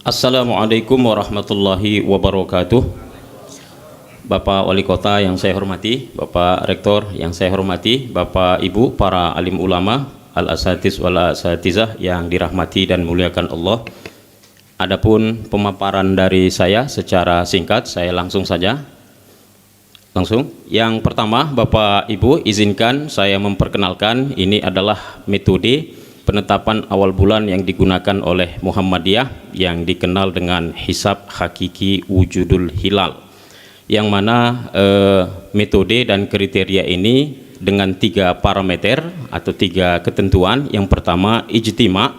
Assalamualaikum warahmatullahi wabarakatuh. Bapak Wali Kota yang saya hormati, Bapak Rektor yang saya hormati, Bapak Ibu para alim ulama, al-asatiz wal asatizah yang dirahmati dan muliakan Allah. Adapun pemaparan dari saya secara singkat, saya langsung saja. Yang pertama, Bapak Ibu izinkan saya memperkenalkan, ini adalah metode penetapan awal bulan yang digunakan oleh Muhammadiyah yang dikenal dengan hisab hakiki wujudul hilal, yang mana metode dan kriteria ini dengan 3 parameter atau 3 ketentuan. Yang pertama, ijtima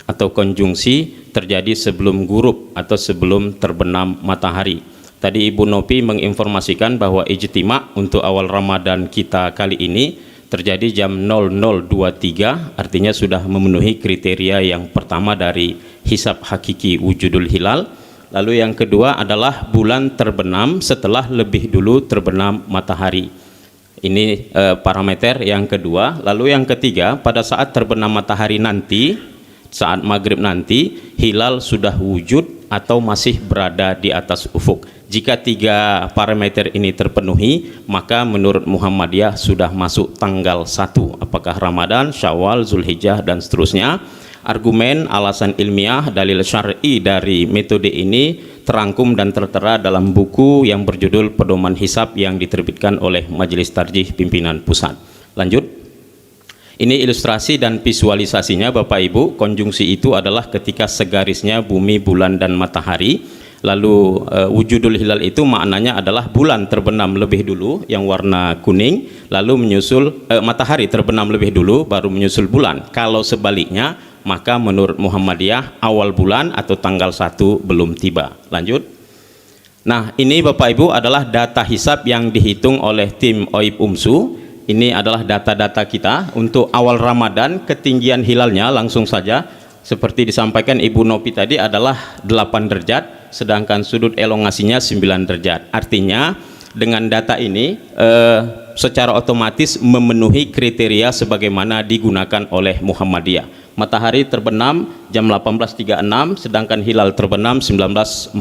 atau konjungsi terjadi sebelum ghurub atau sebelum terbenam matahari. Tadi Ibu Nopi menginformasikan bahwa ijtima untuk awal Ramadan kita kali ini terjadi jam 00.23, artinya sudah memenuhi kriteria yang pertama dari hisab hakiki wujudul hilal. Lalu yang kedua adalah bulan terbenam setelah lebih dulu terbenam matahari. Ini parameter yang kedua. Lalu yang ketiga, pada saat terbenam matahari nanti, saat maghrib nanti, hilal sudah wujud atau masih berada di atas ufuk. Jika 3 parameter ini terpenuhi, maka menurut Muhammadiyah sudah masuk tanggal 1, apakah Ramadan, Syawal, Zulhijjah, dan seterusnya. Argumen, alasan ilmiah, dalil syar'i dari metode ini terangkum dan tertera dalam buku yang berjudul Pedoman Hisab yang diterbitkan oleh Majelis Tarjih Pimpinan Pusat. Lanjut. Ini ilustrasi dan visualisasinya Bapak Ibu. Konjungsi itu adalah ketika segarisnya bumi, bulan, dan matahari. Lalu wujudul hilal itu maknanya adalah bulan terbenam lebih dulu yang warna kuning, lalu menyusul matahari terbenam lebih dulu baru menyusul bulan. Kalau sebaliknya, maka menurut Muhammadiyah awal bulan atau tanggal 1 belum tiba. Lanjut. Nah, ini Bapak Ibu adalah data hisab yang dihitung oleh tim OIB UMSU. Ini adalah data-data kita untuk awal Ramadan. Ketinggian hilalnya langsung saja seperti disampaikan Ibu Nopi tadi adalah 8 derajat, sedangkan sudut elongasinya 9 derajat. Artinya dengan data ini secara otomatis memenuhi kriteria sebagaimana digunakan oleh Muhammadiyah. Matahari terbenam jam 18.36, sedangkan hilal terbenam 19.14,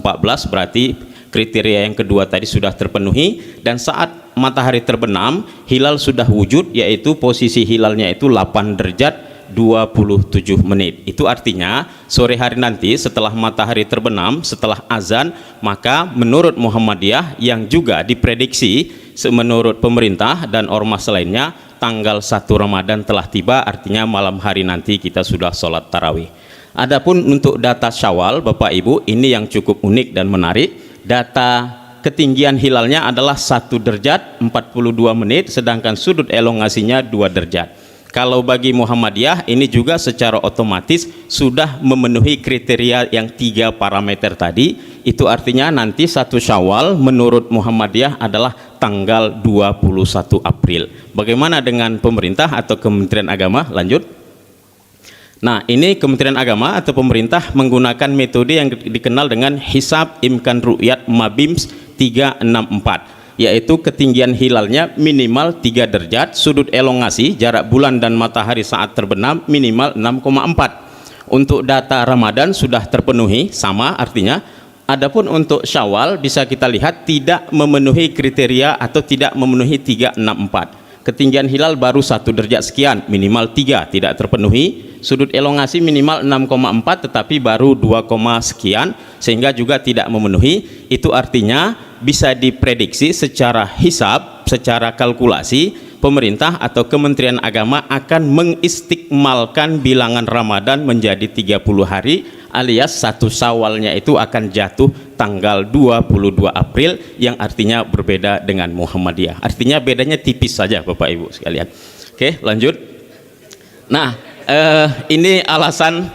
berarti kriteria yang kedua tadi sudah terpenuhi. Dan saat matahari terbenam, hilal sudah wujud, yaitu posisi hilalnya itu 8 derajat 27 menit. Itu artinya sore hari nanti setelah matahari terbenam, setelah azan, maka menurut Muhammadiyah yang juga diprediksi menurut pemerintah dan ormas lainnya, tanggal 1 Ramadan telah tiba, artinya malam hari nanti kita sudah sholat tarawih. Adapun untuk data Syawal Bapak Ibu, ini yang cukup unik dan menarik. Data ketinggian hilalnya adalah 1 derajat 42 menit, sedangkan sudut elongasinya 2 derajat. Kalau bagi Muhammadiyah ini juga secara otomatis sudah memenuhi kriteria yang 3 parameter tadi. Itu artinya nanti 1 Syawal menurut Muhammadiyah adalah tanggal 21 April. Bagaimana dengan pemerintah atau Kementerian Agama? Lanjut. Nah, ini Kementerian Agama atau pemerintah menggunakan metode yang dikenal dengan Hisab Imkan Ru'yat Mabims 364, yaitu ketinggian hilalnya minimal 3 derajat, sudut elongasi jarak bulan dan matahari saat terbenam minimal 6,4. Untuk data Ramadan sudah terpenuhi, sama artinya. Adapun untuk Syawal bisa kita lihat tidak memenuhi kriteria atau tidak memenuhi 364. Ketinggian hilal baru 1 derajat sekian, minimal 3, tidak terpenuhi. Sudut elongasi minimal 6,4 tetapi baru 2, sekian, sehingga juga tidak memenuhi. Itu artinya bisa diprediksi secara hisab, secara kalkulasi, pemerintah atau Kementerian Agama akan mengistikmalkan bilangan Ramadan menjadi 30 hari, alias 1 Syawalnya itu akan jatuh tanggal 22 April, yang artinya berbeda dengan Muhammadiyah. Artinya bedanya tipis saja Bapak Ibu sekalian. Oke, lanjut. Nah, ini alasan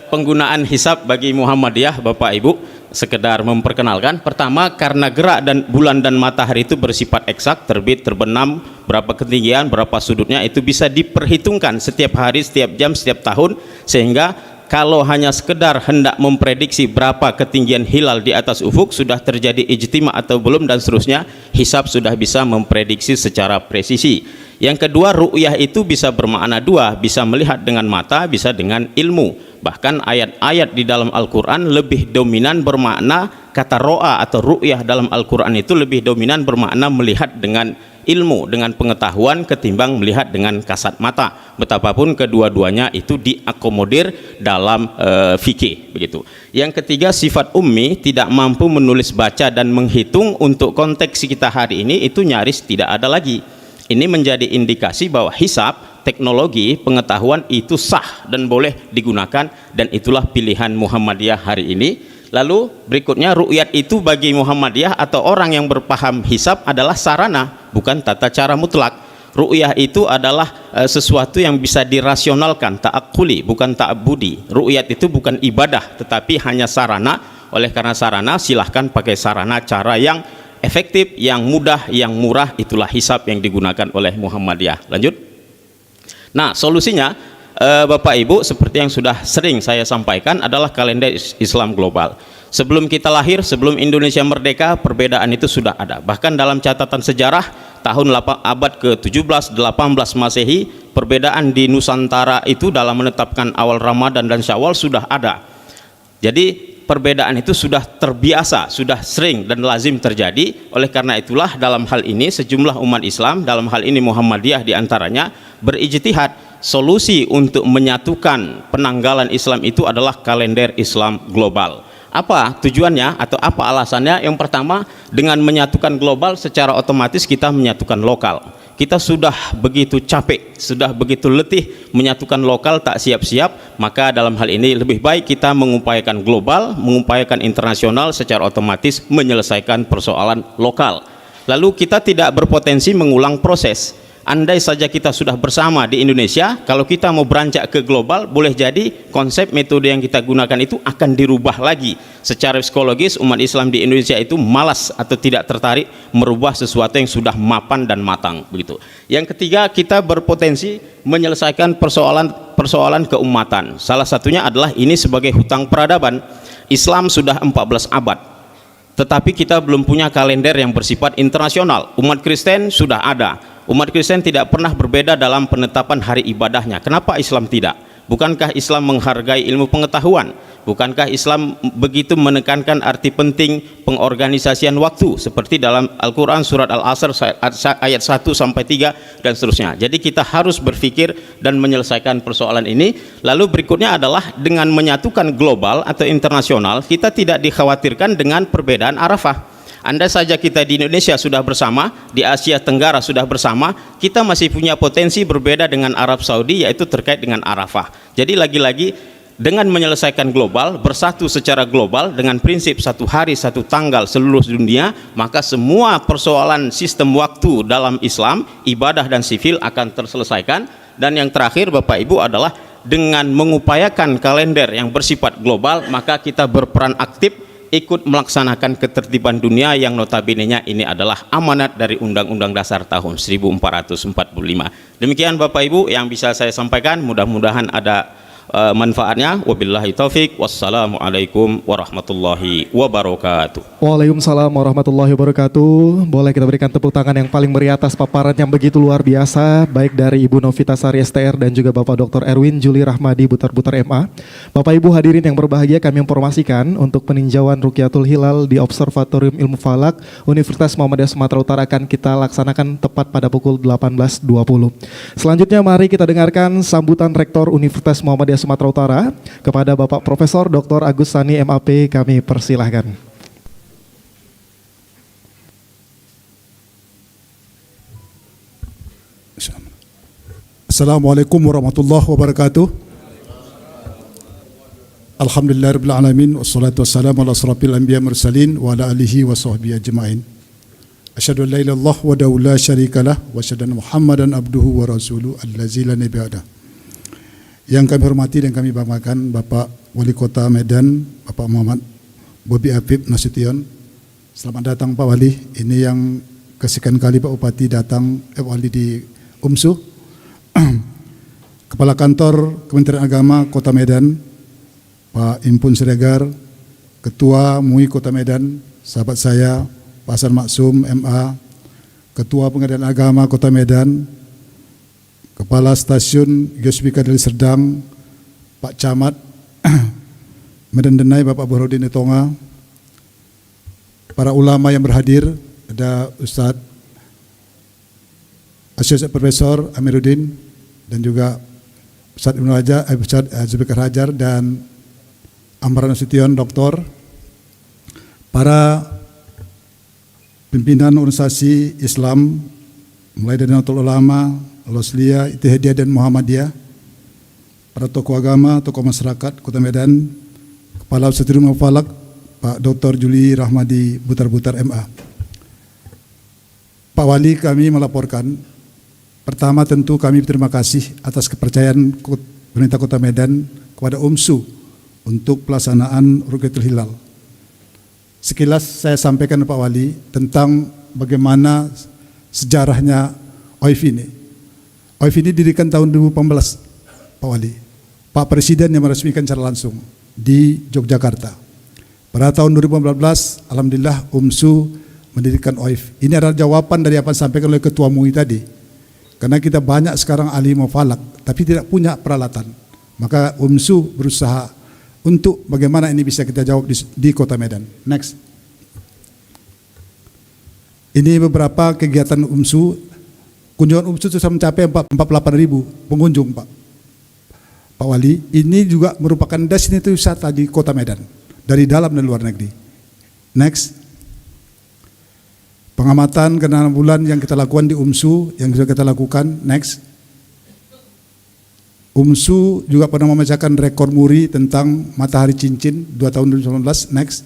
penggunaan hisab bagi Muhammadiyah Bapak Ibu, sekedar memperkenalkan. Pertama, karena gerak dan bulan dan matahari itu bersifat eksak, terbit, terbenam, berapa ketinggian, berapa sudutnya, itu bisa diperhitungkan setiap hari, setiap jam, setiap tahun, sehingga kalau hanya sekedar hendak memprediksi berapa ketinggian hilal di atas ufuk, sudah terjadi ijtima atau belum dan seterusnya, hisab sudah bisa memprediksi secara presisi. Yang kedua, ru'yah itu bisa bermakna dua, bisa melihat dengan mata, bisa dengan ilmu. Bahkan ayat-ayat di dalam Al-Quran lebih dominan bermakna, kata ro'a atau ru'yah dalam Al-Quran itu lebih dominan bermakna melihat dengan ilmu, dengan pengetahuan ketimbang melihat dengan kasat mata. Betapapun kedua-duanya itu diakomodir dalam fikih begitu. Yang ketiga, sifat ummi, tidak mampu menulis, baca dan menghitung. Untuk konteks kita hari ini itu nyaris tidak ada lagi. Ini menjadi indikasi bahwa hisab, teknologi, pengetahuan itu sah dan boleh digunakan, dan itulah pilihan Muhammadiyah hari ini. Lalu berikutnya, ru'yat itu bagi Muhammadiyah atau orang yang berpaham hisab adalah sarana, bukan tata cara mutlak. Ru'yah itu adalah sesuatu yang bisa dirasionalkan, ta'akuli, bukan ta'abudi. Ru'yat itu bukan ibadah, tetapi hanya sarana. Oleh karena sarana, silahkan pakai sarana cara yang efektif, yang mudah, yang murah. Itulah hisab yang digunakan oleh Muhammadiyah. Lanjut. Nah, solusinya Bapak Ibu, seperti yang sudah sering saya sampaikan, adalah kalender Islam global. Sebelum kita lahir, sebelum Indonesia merdeka, perbedaan itu sudah ada. Bahkan dalam catatan sejarah tahun abad ke-17, 18 Masehi, perbedaan di Nusantara itu dalam menetapkan awal Ramadan dan Syawal sudah ada. Jadi perbedaan itu sudah terbiasa, sudah sering dan lazim terjadi. Oleh karena itulah dalam hal ini sejumlah umat Islam, dalam hal ini Muhammadiyah diantaranya, berijtihad. Solusi untuk menyatukan penanggalan Islam itu adalah kalender Islam global. Apa tujuannya atau apa alasannya? Yang pertama, dengan menyatukan global secara otomatis kita menyatukan lokal. Kita sudah begitu capek, sudah begitu letih menyatukan lokal tak siap-siap, maka dalam hal ini lebih baik kita mengupayakan global, mengupayakan internasional, secara otomatis menyelesaikan persoalan lokal. Lalu kita tidak berpotensi mengulang proses. Andai saja kita sudah bersama di Indonesia, kalau kita mau beranjak ke global, boleh jadi konsep metode yang kita gunakan itu akan dirubah lagi. Secara psikologis umat Islam di Indonesia itu malas atau tidak tertarik merubah sesuatu yang sudah mapan dan matang begitu. Yang ketiga, kita berpotensi menyelesaikan persoalan keumatan. Salah satunya adalah ini sebagai hutang peradaban. Islam sudah 14 abad, tetapi kita belum punya kalender yang bersifat internasional. Umat Kristen sudah ada. Umat Kristen tidak pernah berbeda dalam penetapan hari ibadahnya. Kenapa Islam tidak? Bukankah Islam menghargai ilmu pengetahuan? Bukankah Islam begitu menekankan arti penting pengorganisasian waktu, seperti dalam Al-Quran surat Al-Asr ayat 1 sampai 3 dan seterusnya. Jadi kita harus berpikir dan menyelesaikan persoalan ini. Lalu berikutnya adalah dengan menyatukan global atau internasional, kita tidak dikhawatirkan dengan perbedaan Arafah. Andai saja kita di Indonesia sudah bersama, di Asia Tenggara sudah bersama, kita masih punya potensi berbeda dengan Arab Saudi, yaitu terkait dengan Arafah. Jadi lagi-lagi dengan menyelesaikan global, bersatu secara global dengan prinsip satu hari satu tanggal seluruh dunia, maka semua persoalan sistem waktu dalam Islam, ibadah dan sivil akan terselesaikan. Dan yang terakhir Bapak Ibu adalah dengan mengupayakan kalender yang bersifat global, maka kita berperan aktif ikut melaksanakan ketertiban dunia yang notabene-nya ini adalah amanat dari Undang-Undang Dasar tahun 1445. Demikian Bapak Ibu yang bisa saya sampaikan, mudah-mudahan ada manfaatnya. Wabillahi taufik, wassalamualaikum warahmatullahi wabarakatuh. Waalaikumsalam warahmatullahi wabarakatuh. Boleh kita berikan tepuk tangan yang paling meriah atas paparan yang begitu luar biasa, baik dari Ibu Novitasari STR dan juga Bapak Dr. Erwin Juli Rahmadi Butar-Butar MA. Bapak Ibu hadirin yang berbahagia, kami informasikan untuk peninjauan Rukyatul Hilal di Observatorium Ilmu Falak Universitas Muhammadiyah Sumatera Utara akan kita laksanakan tepat pada pukul 18.20. Selanjutnya mari kita dengarkan sambutan Rektor Universitas Muhammadiyah Sumatera Utara kepada Bapak Profesor Dr. Agus Sani MAP, kami persilahkan. Assalamualaikum warahmatullahi wabarakatuh. Alhamdulillahirabbil alamin wassalatu wassalamu ala asrofil anbiya mursalin wa ala alihi wa sahbihi ajmain. Asyhadu an la ilaha illallah wa la syarikalah wa asyhadu anna Muhammadan abduhu wa rasuluhu allazi la nabiyya. Yang kami hormati dan kami banggakan Bapak Wali Kota Medan, Bapak Muhammad Bobi Afif Nasution. Selamat datang Pak Wali. Ini yang kesekian kali Pak Bupati datang Wali di UMSU. Kepala Kantor Kementerian Agama Kota Medan, Pak Impun Siregar, Ketua MUI Kota Medan, sahabat saya Pak Hasan Maksum MA, Ketua Pengadilan Agama Kota Medan, Kepala Stasiun Geospika Deli Serdang, Pak Camat Medan Denai Bapak Burhanuddin Etonga, para ulama yang berhadir, ada Ustadz Associate Profesor Amiruddin dan juga Ustadz Ibnu Hajar, Ustadz Zulfikar Hajar dan Amran Nasution, Doktor, para pimpinan organisasi Islam mulai dari Nahdlatul Ulama, Al-Wasliyah, Ittihadiyah dan Muhammadiyah, para tokoh agama, tokoh masyarakat Kota Medan, Kepala Observatorium Falak Pak Dr. Juli Rahmadi Butar-Butar MA. Pak Wali, kami melaporkan, pertama tentu kami berterima kasih atas kepercayaan pemerintah Kota Medan kepada UMSU untuk pelaksanaan Rukyatul Hilal. Sekilas saya sampaikan Pak Wali tentang bagaimana sejarahnya OIF ini. OIF ini didirikan tahun 2018, Pak Wali. Pak Presiden yang meresmikan secara langsung di Yogyakarta. Pada tahun 2014, alhamdulillah UMSU mendirikan OIF. Ini adalah jawaban dari apa yang disampaikan oleh Ketua MUI tadi. Karena kita banyak sekarang ahli mufalak, tapi tidak punya peralatan. Maka UMSU berusaha untuk bagaimana ini bisa kita jawab di Kota Medan. Next. Ini beberapa kegiatan UMSU. Kunjungan UMSU sudah mencapai 48.000 pengunjung, Pak Wali. Ini juga merupakan destinasi wisata di Kota Medan, dari dalam dan luar negeri. Next. Pengamatan gerhana bulan yang kita lakukan di UMSU, yang sudah kita lakukan. Next. UMSU juga pernah memecahkan rekor muri tentang matahari cincin 2 tahun 2019. Next.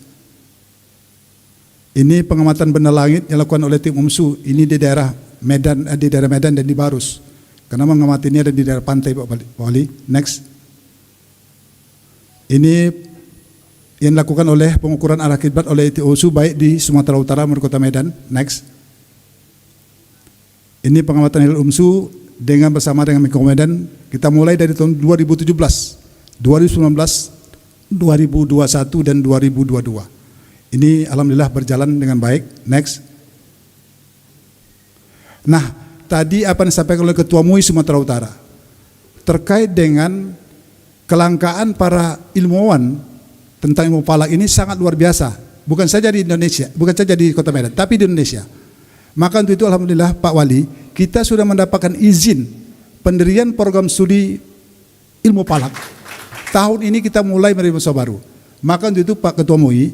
Ini pengamatan benda langit yang dilakukan oleh tim UMSU. Ini di daerah Medan, dan di Barus. Karena mengamati ini ada di daerah pantai, Pak Wali. Next. Ini yang dilakukan oleh pengukuran arah kiblat oleh UMSU baik di Sumatera Utara maupun Kota Medan. Next. Ini pengamatan hilal UMSU dengan bersama dengan Menko Medan. Kita mulai dari tahun 2017, 2019, 2021 dan 2022. Ini alhamdulillah berjalan dengan baik. Next. Nah, tadi apa yang disampaikan oleh Ketua MUI Sumatera Utara terkait dengan kelangkaan para ilmuwan tentang ilmu falak ini sangat luar biasa. Bukan saja di Indonesia, bukan saja di Kota Medan, tapi di Indonesia. Maka untuk itu alhamdulillah Pak Wali, kita sudah mendapatkan izin pendirian program studi ilmu falak. Tahun ini kita mulai menerima mahasiswa baru. Maka untuk itu Pak Ketua MUI,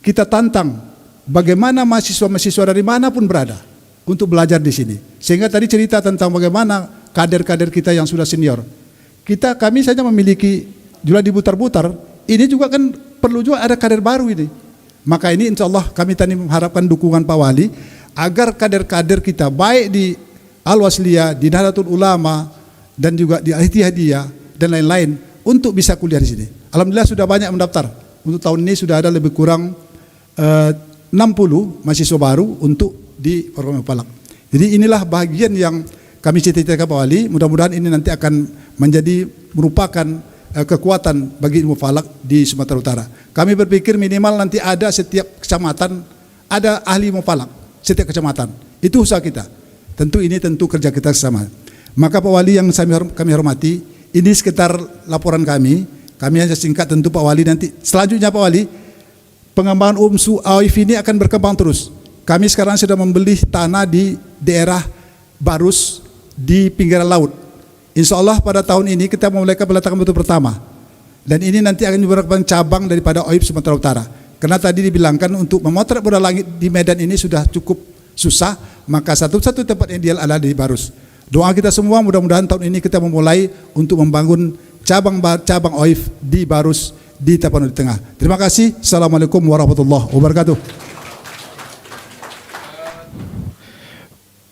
kita tantang bagaimana mahasiswa-mahasiswa dari manapun berada untuk belajar di sini. Sehingga tadi cerita tentang bagaimana kader-kader kita yang sudah senior. Kami saja memiliki juga di Butar-Butar, ini juga kan perlu juga ada kader baru ini. Maka ini insya Allah kami tadi mengharapkan dukungan Pak Wali agar kader-kader kita baik di Al-Wasliyah, di Nahdlatul Ulama dan juga di Ittihadiyah dan lain-lain untuk bisa kuliah di sini. Alhamdulillah sudah banyak mendaftar. Untuk tahun ini sudah ada lebih kurang 60 mahasiswa baru untuk di program falak. Jadi inilah bagian yang kami cita-citakan Pak Wali. Mudah-mudahan ini nanti akan merupakan kekuatan bagi ilmu falak di Sumatera Utara. Kami berpikir minimal nanti ada setiap kecamatan ada ahli ilmu falak, setiap kecamatan. Itu usaha kita. Tentu kerja kita bersama. Maka Pak Wali yang kami hormati, ini sekitar laporan kami. Kami hanya singkat tentu Pak Wali nanti. Selanjutnya Pak Wali, pengembangan UMSU OIF ini akan berkembang terus. Kami sekarang sudah membeli tanah di daerah Barus di pinggiran laut. Insya Allah pada tahun ini kita memulai peletakan batu pertama. Dan ini nanti akan merupakan cabang daripada OIF Sumatera Utara. Karena tadi dibilangkan untuk memotret bola langit di Medan ini sudah cukup susah, maka satu-satu tempat yang ideal adalah di Barus. Doa kita semua mudah-mudahan tahun ini kita memulai untuk membangun cabang OIF di Barus di Tapanuli Tengah. Terima kasih. Assalamualaikum warahmatullahi wabarakatuh.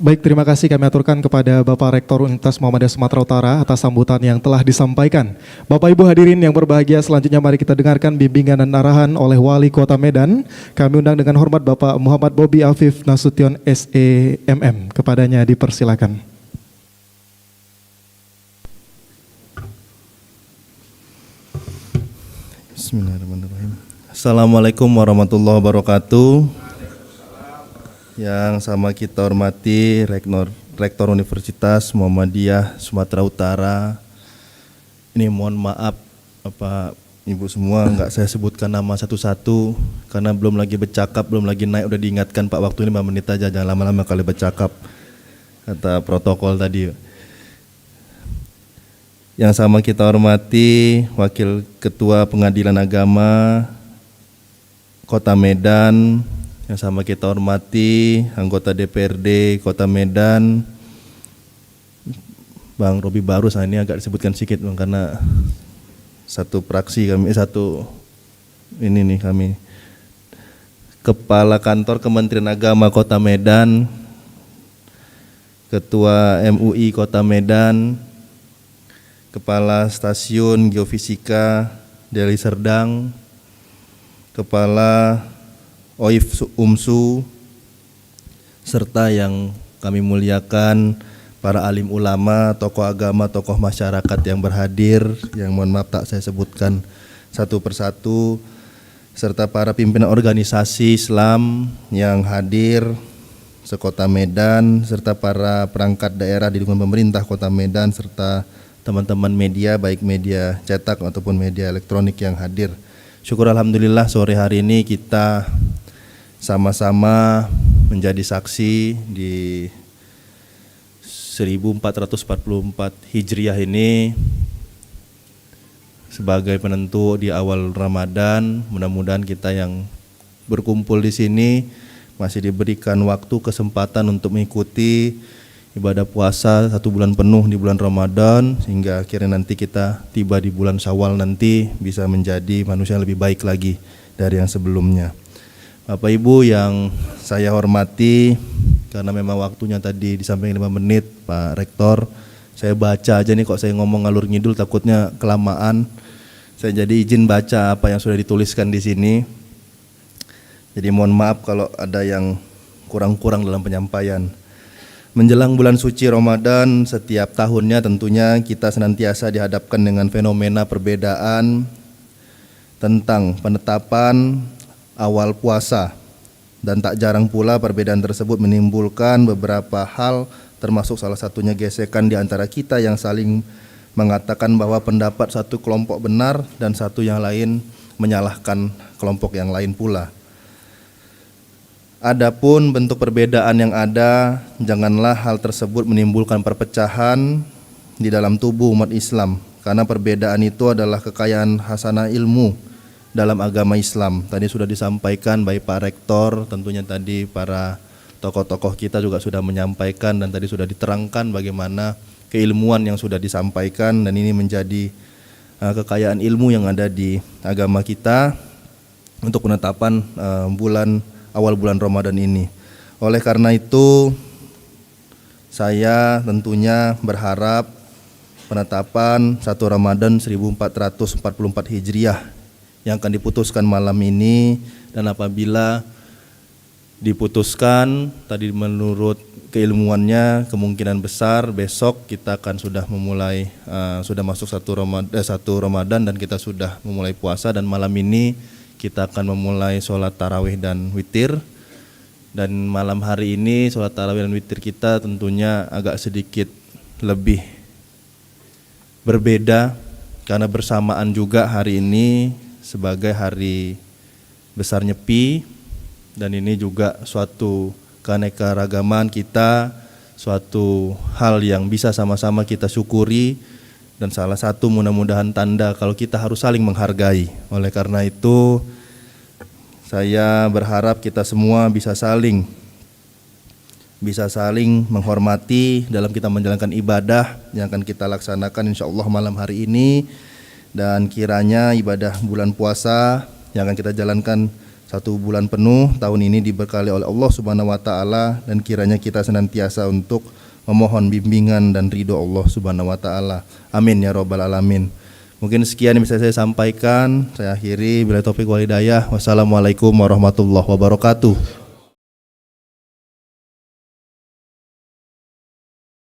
Baik, terima kasih kami aturkan kepada Bapak Rektor Universitas Muhammadiyah Sumatera Utara atas sambutan yang telah disampaikan. Bapak Ibu hadirin yang berbahagia, selanjutnya mari kita dengarkan bimbingan dan arahan oleh Wali Kota Medan. Kami undang dengan hormat Bapak Muhammad Bobi Afif Nasution SEMM. Kepadanya dipersilakan. Bismillahirrahmanirrahim. Assalamualaikum warahmatullahi wabarakatuh. Yang sama kita hormati Rektor Universitas Muhammadiyah Sumatera Utara. Ini mohon maaf ibu semua, nggak saya sebutkan nama satu-satu karena belum lagi bercakap, belum lagi naik udah diingatkan Pak waktu 5 menit aja, jangan lama-lama kali bercakap kata protokol tadi. Yang sama kita hormati Wakil Ketua Pengadilan Agama Kota Medan, yang sama kita hormati anggota DPRD Kota Medan Bang Robi Barus. Nah, ini agak disebutkan sedikit Bang karena satu praksi kami, kami. Kepala Kantor Kementerian Agama Kota Medan, Ketua MUI Kota Medan, Kepala Stasiun Geofisika Deli Serdang, Kepala OIF UMSU, serta yang kami muliakan para alim ulama, tokoh agama, tokoh masyarakat yang berhadir, yang mohon maaf tak saya sebutkan satu persatu, serta para pimpinan organisasi Islam yang hadir sekota Medan, serta para perangkat daerah di lingkungan pemerintah Kota Medan, serta teman-teman media, baik media cetak ataupun media elektronik yang hadir. Syukur alhamdulillah sore hari ini kita sama-sama menjadi saksi di 1444 Hijriah ini sebagai penentu di awal Ramadan. Mudah-mudahan kita yang berkumpul di sini masih diberikan waktu kesempatan untuk mengikuti ibadah puasa 1 bulan penuh di bulan Ramadan, sehingga akhirnya nanti kita tiba di bulan Syawal nanti bisa menjadi manusia yang lebih baik lagi dari yang sebelumnya. Bapak Ibu yang saya hormati, karena memang waktunya tadi disampaikan 5 menit Pak Rektor, saya baca aja nih, kok saya ngomong ngalur ngidul takutnya kelamaan. Saya jadi izin baca apa yang sudah dituliskan di sini. Jadi mohon maaf kalau ada yang kurang-kurang dalam penyampaian. Menjelang bulan suci Ramadan setiap tahunnya tentunya kita senantiasa dihadapkan dengan fenomena perbedaan tentang penetapan awal puasa, dan tak jarang pula perbedaan tersebut menimbulkan beberapa hal, termasuk salah satunya gesekan di antara kita yang saling mengatakan bahwa pendapat satu kelompok benar dan satu yang lain menyalahkan kelompok yang lain pula. Adapun bentuk perbedaan yang ada, janganlah hal tersebut menimbulkan perpecahan di dalam tubuh umat Islam, karena perbedaan itu adalah kekayaan hasanah ilmu dalam agama Islam. Tadi sudah disampaikan baik Pak Rektor, tentunya tadi para tokoh-tokoh kita juga sudah menyampaikan, dan tadi sudah diterangkan bagaimana keilmuan yang sudah disampaikan, dan ini menjadi kekayaan ilmu yang ada di agama kita untuk penetapan awal bulan Ramadan ini. Oleh karena itu, saya tentunya berharap penetapan 1 Ramadan 1444 Hijriah yang akan diputuskan malam ini, dan apabila diputuskan tadi menurut keilmuannya kemungkinan besar besok kita akan sudah memulai sudah masuk 1 Ramadan dan kita sudah memulai puasa, dan malam ini kita akan memulai sholat tarawih dan witir. Dan malam hari ini sholat tarawih dan witir kita tentunya agak sedikit lebih berbeda, karena bersamaan juga hari ini sebagai hari besar Nyepi, dan ini juga suatu keanekaragaman kita, suatu hal yang bisa sama-sama kita syukuri, dan salah satu mudah-mudahan tanda kalau kita harus saling menghargai. Oleh karena itu saya berharap kita semua bisa saling menghormati dalam kita menjalankan ibadah yang akan kita laksanakan insyaallah malam hari ini, dan kiranya ibadah bulan puasa yang akan kita jalankan 1 bulan penuh tahun ini diberkahi oleh Allah Subhanahu wa taala, dan kiranya kita senantiasa untuk memohon bimbingan dan ridho Allah Subhanahu wa taala. Amin ya rabbal alamin. Mungkin sekian yang bisa saya sampaikan. Saya akhiri, bila taufik wal hidayah. Wassalamualaikum warahmatullahi wabarakatuh.